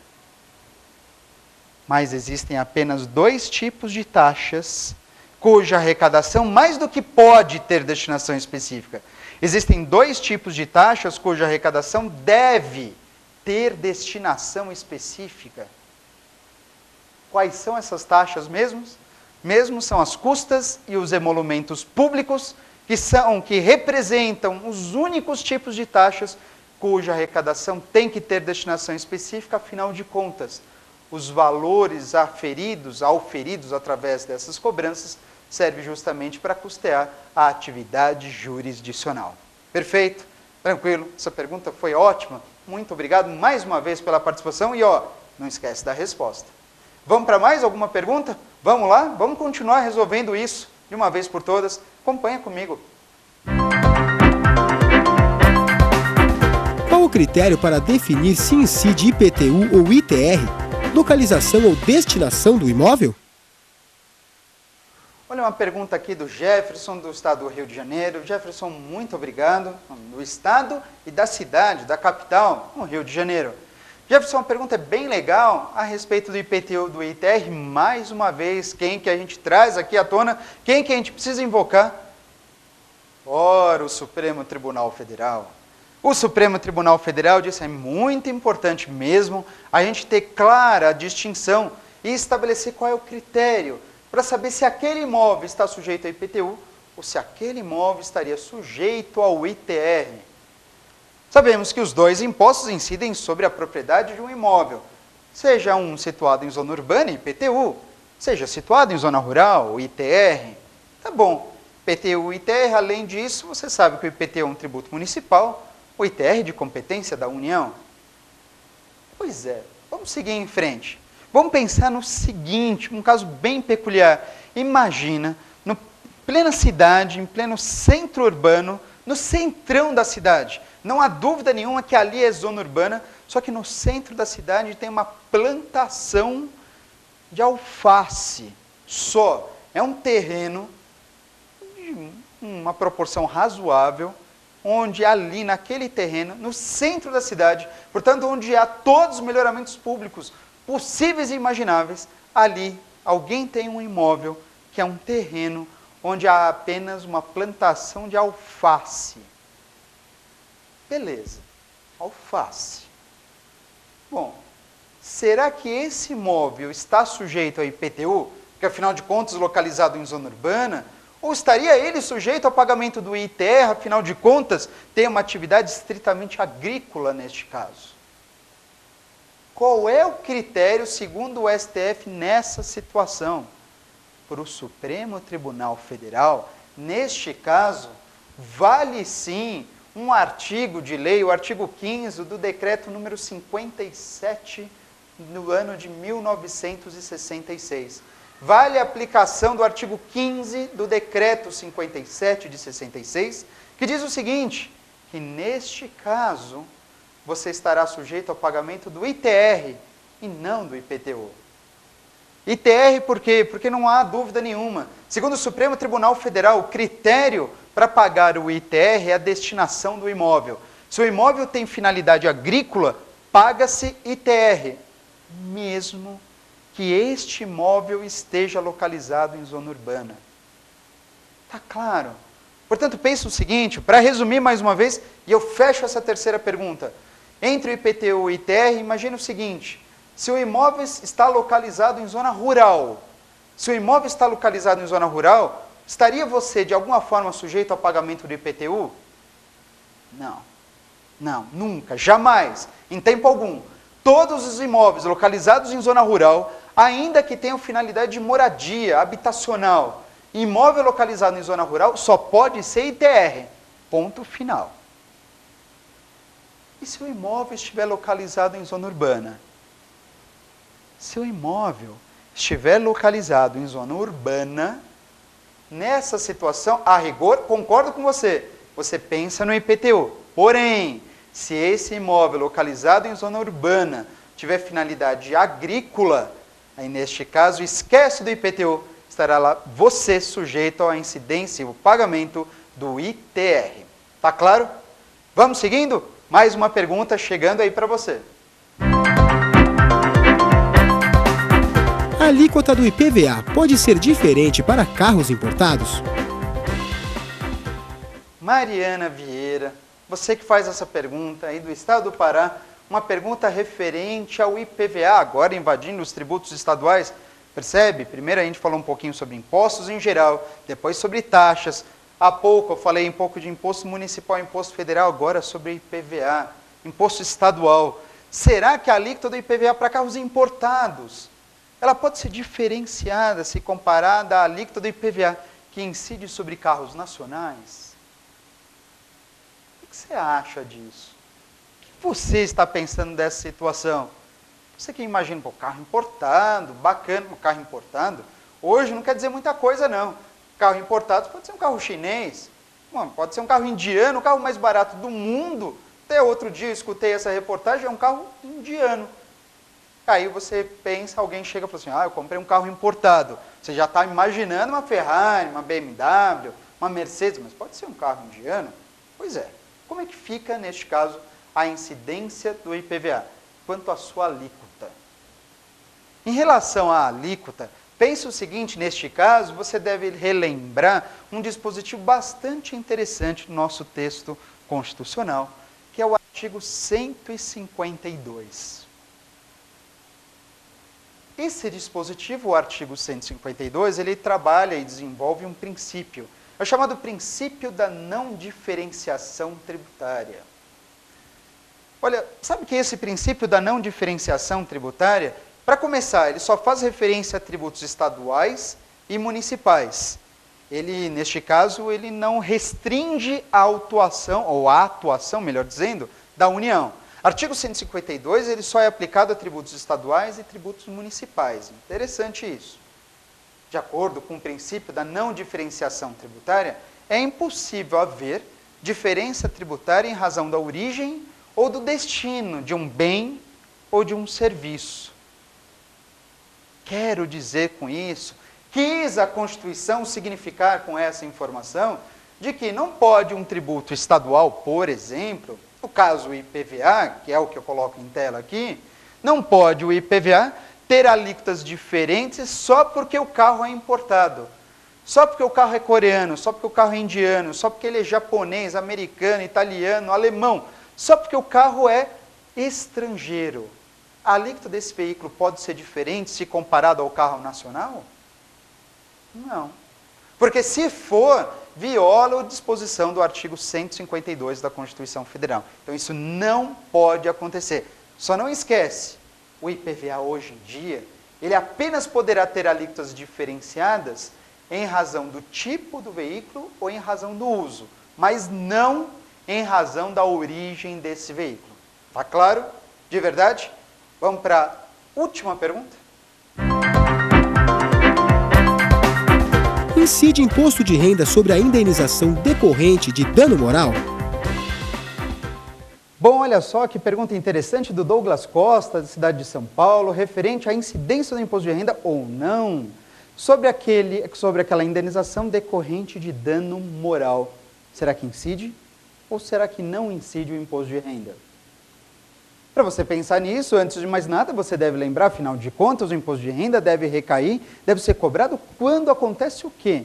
Mas existem apenas dois tipos de taxas cuja arrecadação mais do que pode ter destinação específica. Existem dois tipos de taxas cuja arrecadação deve ter destinação específica. Quais são essas taxas mesmo? São as custas e os emolumentos públicos, que representam os únicos tipos de taxas cuja arrecadação tem que ter destinação específica. Afinal de contas, os valores auferidos através dessas cobranças servem justamente para custear a atividade jurisdicional. Perfeito? Tranquilo? Essa pergunta foi ótima. Muito obrigado mais uma vez pela participação e não esquece da resposta. Vamos para mais alguma pergunta? Vamos lá? Vamos continuar resolvendo isso de uma vez por todas. Acompanha comigo. Qual o critério para definir se incide IPTU ou ITR, localização ou destinação do imóvel? Olha uma pergunta aqui do Jefferson, do estado do Rio de Janeiro. Jefferson, muito obrigado. Do estado e da cidade, da capital, no Rio de Janeiro. Jefferson, uma pergunta bem legal a respeito do IPTU, do ITR. Mais uma vez, quem que a gente traz aqui à tona? Quem que a gente precisa invocar? Ora, o Supremo Tribunal Federal. O Supremo Tribunal Federal disse: é muito importante mesmo a gente ter clara a distinção e estabelecer qual é o critério para saber se aquele imóvel está sujeito ao IPTU ou se aquele imóvel estaria sujeito ao ITR. Sabemos que os dois impostos incidem sobre a propriedade de um imóvel, seja um situado em zona urbana, IPTU, seja situado em zona rural, ITR. Tá bom, IPTU e ITR, além disso, você sabe que o IPTU é um tributo municipal, o ITR de competência da União. Pois é, vamos seguir em frente. Vamos pensar no seguinte, um caso bem peculiar. Imagina, em plena cidade, em pleno centro urbano, no centrão da cidade. Não há dúvida nenhuma que ali é zona urbana, só que no centro da cidade tem uma plantação de alface só. É um terreno de uma proporção razoável, onde ali naquele terreno, no centro da cidade, portanto, onde há todos os melhoramentos públicos possíveis e imagináveis, ali alguém tem um imóvel que é um terreno onde há apenas uma plantação de alface. Beleza, alface. Bom, será que esse imóvel está sujeito ao IPTU, que afinal de contas localizado em zona urbana, Ou estaria ele sujeito ao pagamento do ITR, afinal de contas, tem uma atividade estritamente agrícola neste caso? Qual é o critério, segundo o STF, nessa situação? Para o Supremo Tribunal Federal, neste caso, vale sim um artigo de lei, o artigo 15 do decreto número 57, no ano de 1966. Vale a aplicação do artigo 15 do decreto 57 de 66, que diz o seguinte, que neste caso, você estará sujeito ao pagamento do ITR e não do IPTU. ITR por quê? Porque não há dúvida nenhuma. Segundo o Supremo Tribunal Federal, o critério para pagar o ITR é a destinação do imóvel. Se o imóvel tem finalidade agrícola, paga-se ITR, mesmo que este imóvel esteja localizado em zona urbana. Está claro? Portanto, pense o seguinte, para resumir mais uma vez, e eu fecho essa terceira pergunta. Entre o IPTU e o ITR, imagine o seguinte, se o imóvel está localizado em zona rural, estaria você de alguma forma sujeito ao pagamento do IPTU? Não, nunca, jamais, em tempo algum. Todos os imóveis localizados em zona rural, ainda que tenham finalidade de moradia, habitacional, imóvel localizado em zona rural só pode ser ITR, ponto final. E se o imóvel estiver localizado em zona urbana? Se o imóvel estiver localizado em zona urbana, nessa situação, a rigor, concordo com você, você pensa no IPTU. Porém, se esse imóvel localizado em zona urbana tiver finalidade agrícola, aí neste caso, esquece do IPTU, estará lá você sujeito à incidência e o pagamento do ITR. Tá claro? Vamos seguindo? Mais uma pergunta chegando aí para você. A alíquota do IPVA pode ser diferente para carros importados? Mariana Vieira, você que faz essa pergunta aí do estado do Pará, uma pergunta referente ao IPVA, agora invadindo os tributos estaduais. Percebe? Primeiro a gente falou um pouquinho sobre impostos em geral, depois sobre taxas. Há pouco eu falei um pouco de imposto municipal, imposto federal, agora sobre IPVA, imposto estadual. Será que a alíquota do IPVA para carros importados, ela pode ser diferenciada se comparada à alíquota do IPVA que incide sobre carros nacionais? O que você acha disso? O que você está pensando dessa situação? Você que imagina, pô, carro importado, bacana, um carro importado, hoje não quer dizer muita coisa não. Carro importado pode ser um carro chinês, pode ser um carro indiano, o carro mais barato do mundo. Até outro dia eu escutei essa reportagem, é um carro indiano. Aí você pensa, alguém chega e fala assim, eu comprei um carro importado. Você já está imaginando uma Ferrari, uma BMW, uma Mercedes, mas pode ser um carro indiano? Pois é. Como é que fica, neste caso, a incidência do IPVA quanto à sua alíquota? Em relação à alíquota, pense o seguinte, neste caso, você deve relembrar um dispositivo bastante interessante do nosso texto constitucional, que é o artigo 152. Esse dispositivo, o artigo 152, ele trabalha e desenvolve um princípio, é o chamado princípio da não diferenciação tributária. Olha, sabe que esse princípio da não diferenciação tributária, para começar, ele só faz referência a tributos estaduais e municipais. Ele, neste caso, ele não restringe a atuação, ou a atuação, melhor dizendo, da União. Artigo 152, ele só é aplicado a tributos estaduais e tributos municipais. Interessante isso. De acordo com o princípio da não diferenciação tributária, é impossível haver diferença tributária em razão da origem ou do destino de um bem ou de um serviço. Quero dizer com isso, quis a Constituição significar com essa informação de que não pode um tributo estadual, por exemplo, no caso o IPVA, que é o que eu coloco em tela aqui, não pode o IPVA ter alíquotas diferentes só porque o carro é importado, só porque o carro é coreano, só porque o carro é indiano, só porque ele é japonês, americano, italiano, alemão, só porque o carro é estrangeiro. A alíquota desse veículo pode ser diferente se comparado ao carro nacional? Não. Porque se for, viola a disposição do artigo 152 da Constituição Federal. Então isso não pode acontecer. Só não esquece, o IPVA hoje em dia, ele apenas poderá ter alíquotas diferenciadas em razão do tipo do veículo ou em razão do uso, mas não em razão da origem desse veículo. Tá claro? De verdade? Vamos para a última pergunta? Incide imposto de renda sobre a indenização decorrente de dano moral? Bom, olha só que pergunta interessante do Douglas Costa, da cidade de São Paulo, referente à incidência do imposto de renda ou não, sobre aquela indenização decorrente de dano moral. Será que incide ou será que não incide o imposto de renda? Para você pensar nisso, antes de mais nada, você deve lembrar, afinal de contas, o imposto de renda deve recair, deve ser cobrado quando acontece o quê?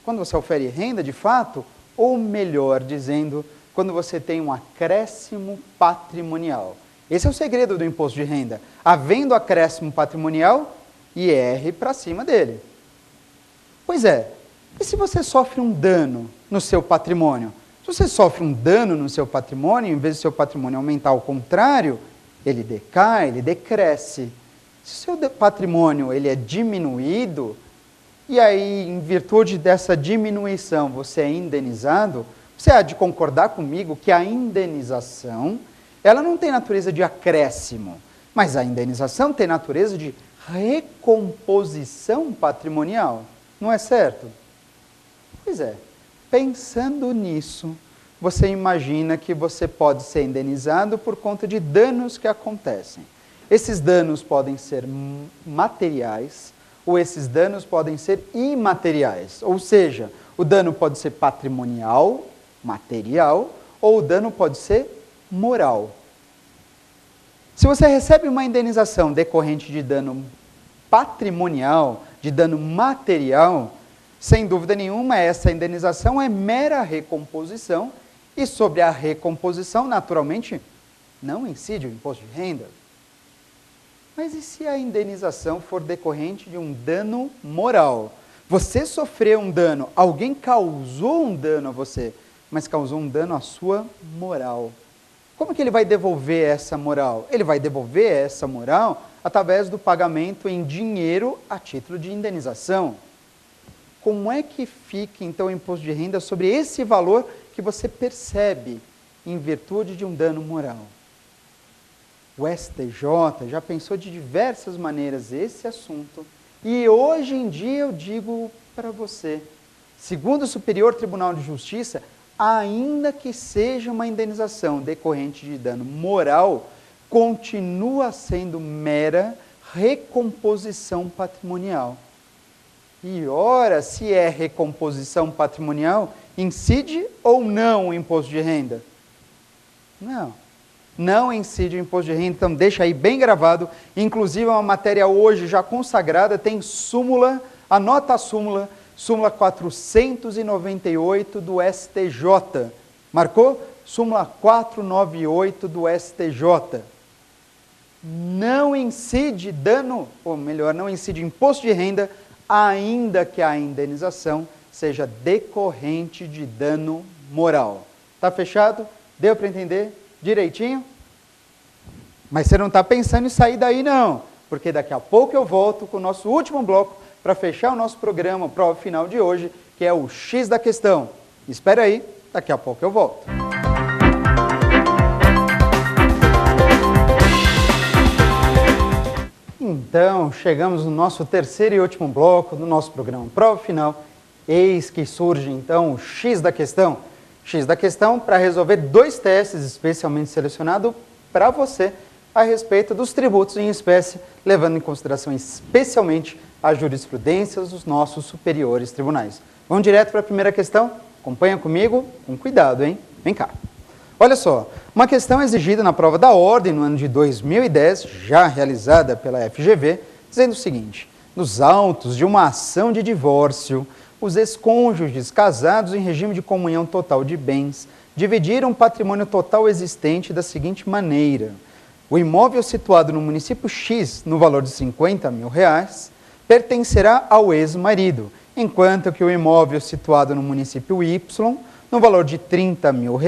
Quando você ofere renda, de fato, ou melhor dizendo, quando você tem um acréscimo patrimonial. Esse é o segredo do imposto de renda. Havendo acréscimo patrimonial, IR para cima dele. Pois é, e se você sofre um dano no seu patrimônio? Se você sofre um dano no seu patrimônio, em vez de seu patrimônio aumentar ao contrário, ele decai, ele decresce. Se o seu patrimônio ele é diminuído, e aí, em virtude dessa diminuição, você é indenizado, você há de concordar comigo que a indenização, ela não tem natureza de acréscimo, mas a indenização tem natureza de recomposição patrimonial. Não é certo? Pois é. Pensando nisso, você imagina que você pode ser indenizado por conta de danos que acontecem. Esses danos podem ser materiais ou esses danos podem ser imateriais. Ou seja, o dano pode ser patrimonial, material, ou o dano pode ser moral. Se você recebe uma indenização decorrente de dano patrimonial, de dano material, sem dúvida nenhuma, essa indenização é mera recomposição e sobre a recomposição, naturalmente, não incide o imposto de renda. Mas e se a indenização for decorrente de um dano moral? Você sofreu um dano, alguém causou um dano a você, mas causou um dano à sua moral. Como que ele vai devolver essa moral? Ele vai devolver essa moral através do pagamento em dinheiro a título de indenização. Como é que fica, então, o imposto de renda sobre esse valor que você percebe em virtude de um dano moral? O STJ já pensou de diversas maneiras esse assunto e hoje em dia eu digo para você, segundo o Superior Tribunal de Justiça, ainda que seja uma indenização decorrente de dano moral, continua sendo mera recomposição patrimonial. E ora, se é recomposição patrimonial, incide ou não o imposto de renda? Não, não incide o imposto de renda, então deixa aí bem gravado, inclusive uma matéria hoje já consagrada, tem súmula, anota a súmula, súmula 498 do STJ, marcou? Súmula 498 do STJ. Não incide dano, ou melhor, não incide imposto de renda, ainda que a indenização seja decorrente de dano moral. Tá fechado? Deu para entender direitinho? Mas você não está pensando em sair daí não, porque daqui a pouco eu volto com o nosso último bloco para fechar o nosso programa, prova final de hoje, que é o X da questão. Espera aí, daqui a pouco eu volto. Então, chegamos no nosso terceiro e último bloco do nosso programa Prova Final. Eis que surge, então, o X da questão. X da questão para resolver 2 testes especialmente selecionados para você a respeito dos tributos em espécie, levando em consideração especialmente a jurisprudência dos nossos superiores tribunais. Vamos direto para a primeira questão? Acompanha comigo, com cuidado, hein? Vem cá. Olha só, uma questão exigida na prova da ordem no ano de 2010, já realizada pela FGV, dizendo o seguinte: nos autos de uma ação de divórcio, os ex-cônjuges casados em regime de comunhão total de bens dividiram o patrimônio total existente da seguinte maneira: o imóvel situado no município X, no valor de R$50 mil, pertencerá ao ex-marido, enquanto que o imóvel situado no município Y, no valor de R$30 mil,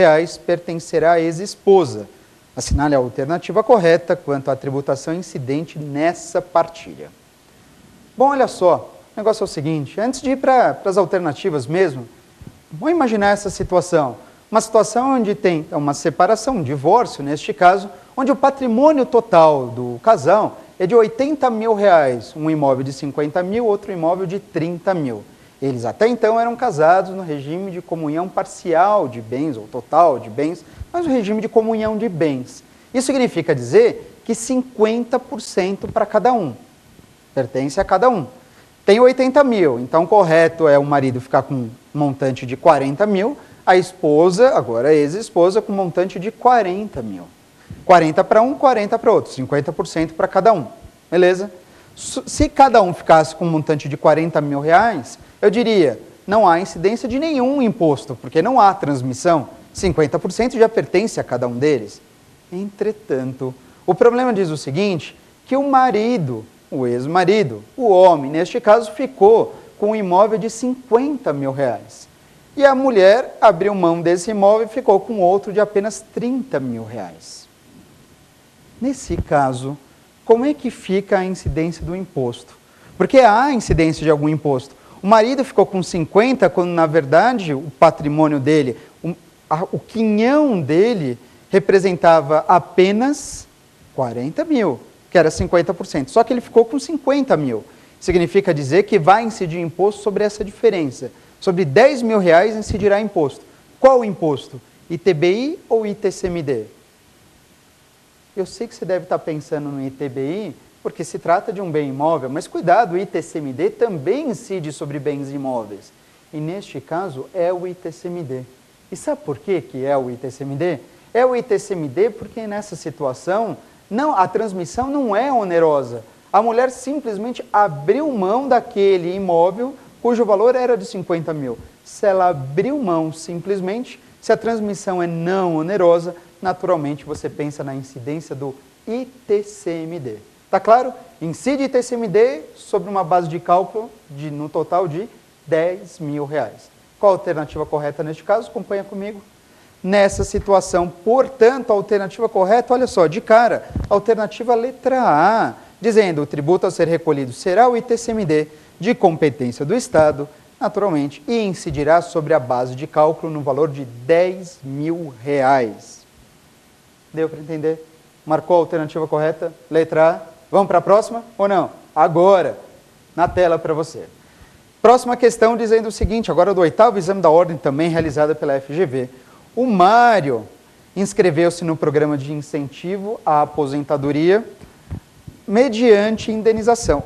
pertencerá à ex-esposa. Assinale a alternativa correta quanto à tributação incidente nessa partilha. Bom, olha só, o negócio é o seguinte, antes de ir para as alternativas mesmo, vamos imaginar essa situação. Uma situação onde tem uma separação, um divórcio, neste caso, onde o patrimônio total do casal é de R$80 mil, um imóvel de 50 mil, outro imóvel de 30 mil. Eles até então eram casados no regime de comunhão parcial de bens, ou total de bens, mas no regime de comunhão de bens. Isso significa dizer que 50% para cada um, pertence a cada um. Tem 80 mil, então correto é o marido ficar com um montante de 40 mil, a esposa, agora a ex-esposa, com um montante de 40 mil. 40 para um, 40 para outro, 50% para cada um, beleza? Se cada um ficasse com um montante de R$40 mil, eu diria, não há incidência de nenhum imposto, porque não há transmissão, 50% já pertence a cada um deles. Entretanto, o problema diz o seguinte, que o marido, o ex-marido, o homem, neste caso, ficou com um imóvel de R$50 mil. E a mulher abriu mão desse imóvel e ficou com outro de apenas R$30 mil. Nesse caso, como é que fica a incidência do imposto? Porque há incidência de algum imposto. O marido ficou com 50, quando na verdade o patrimônio dele, o quinhão dele representava apenas 40 mil, que era 50%. Só que ele ficou com 50 mil. Significa dizer que vai incidir imposto sobre essa diferença. Sobre R$10 mil incidirá imposto. Qual o imposto? ITBI ou ITCMD? Eu sei que você deve estar pensando no ITBI, porque se trata de um bem imóvel, mas cuidado, o ITCMD também incide sobre bens imóveis. E neste caso é o ITCMD. E sabe por que é o ITCMD? É o ITCMD porque nessa situação a transmissão não é onerosa. A mulher simplesmente abriu mão daquele imóvel cujo valor era de 50 mil. Se ela abriu mão simplesmente, se a transmissão é não onerosa, naturalmente você pensa na incidência do ITCMD. Tá claro? Incide ITCMD sobre uma base de cálculo no total de R$10 mil. Qual a alternativa correta neste caso? Acompanha comigo. Nessa situação, portanto, a alternativa correta, olha só, de cara, alternativa letra A, dizendo o tributo a ser recolhido será o ITCMD de competência do Estado, naturalmente, e incidirá sobre a base de cálculo no valor de R$10 mil. Deu para entender? Marcou a alternativa correta? Letra A. Vamos para a próxima ou não? Agora, na tela para você. Próxima questão dizendo o seguinte, agora do 8º exame da ordem, também realizada pela FGV. O Mário inscreveu-se no programa de incentivo à aposentadoria mediante indenização.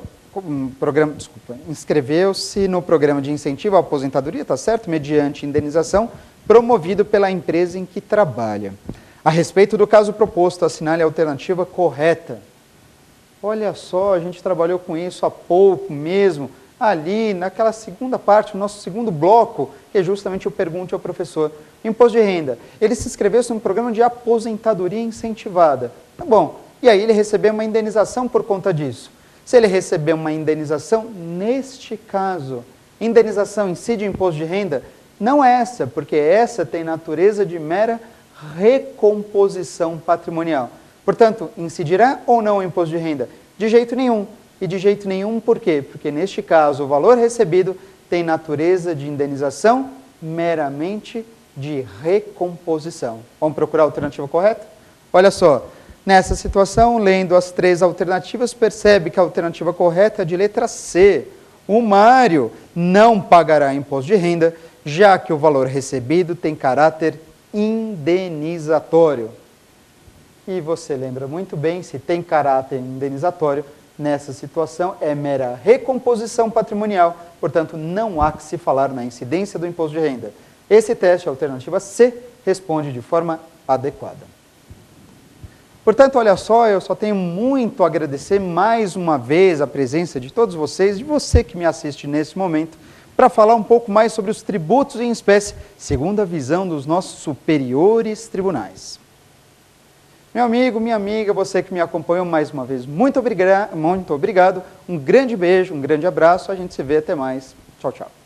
Inscreveu-se no programa de incentivo à aposentadoria, tá certo? Mediante indenização, promovido pela empresa em que trabalha. A respeito do caso proposto, assinale a alternativa correta. Olha só, a gente trabalhou com isso há pouco mesmo, ali naquela segunda parte, o nosso segundo bloco, que é justamente o Pergunte ao Professor. Imposto de renda. Ele se inscreveu-se no programa de aposentadoria incentivada. Tá bom, e aí ele recebeu uma indenização por conta disso. Se ele receber uma indenização, neste caso, indenização incide o imposto de renda? Não essa, porque essa tem natureza de mera recomposição patrimonial. Portanto, incidirá ou não o imposto de renda? De jeito nenhum. E de jeito nenhum por quê? Porque neste caso o valor recebido tem natureza de indenização meramente de recomposição. Vamos procurar a alternativa correta? Olha só, nessa situação, lendo as três alternativas, percebe que a alternativa correta é de letra C. O Mário não pagará imposto de renda, já que o valor recebido tem caráter indenizatório. E você lembra muito bem, se tem caráter indenizatório, nessa situação é mera recomposição patrimonial, portanto não há que se falar na incidência do imposto de renda. Esse teste, a alternativa C, responde de forma adequada. Portanto, olha só, eu só tenho muito a agradecer mais uma vez a presença de todos vocês, de você que me assiste nesse momento, para falar um pouco mais sobre os tributos em espécie, segundo a visão dos nossos superiores tribunais. Meu amigo, minha amiga, você que me acompanhou mais uma vez, muito obrigado, um grande beijo, um grande abraço, a gente se vê, até mais. Tchau, tchau.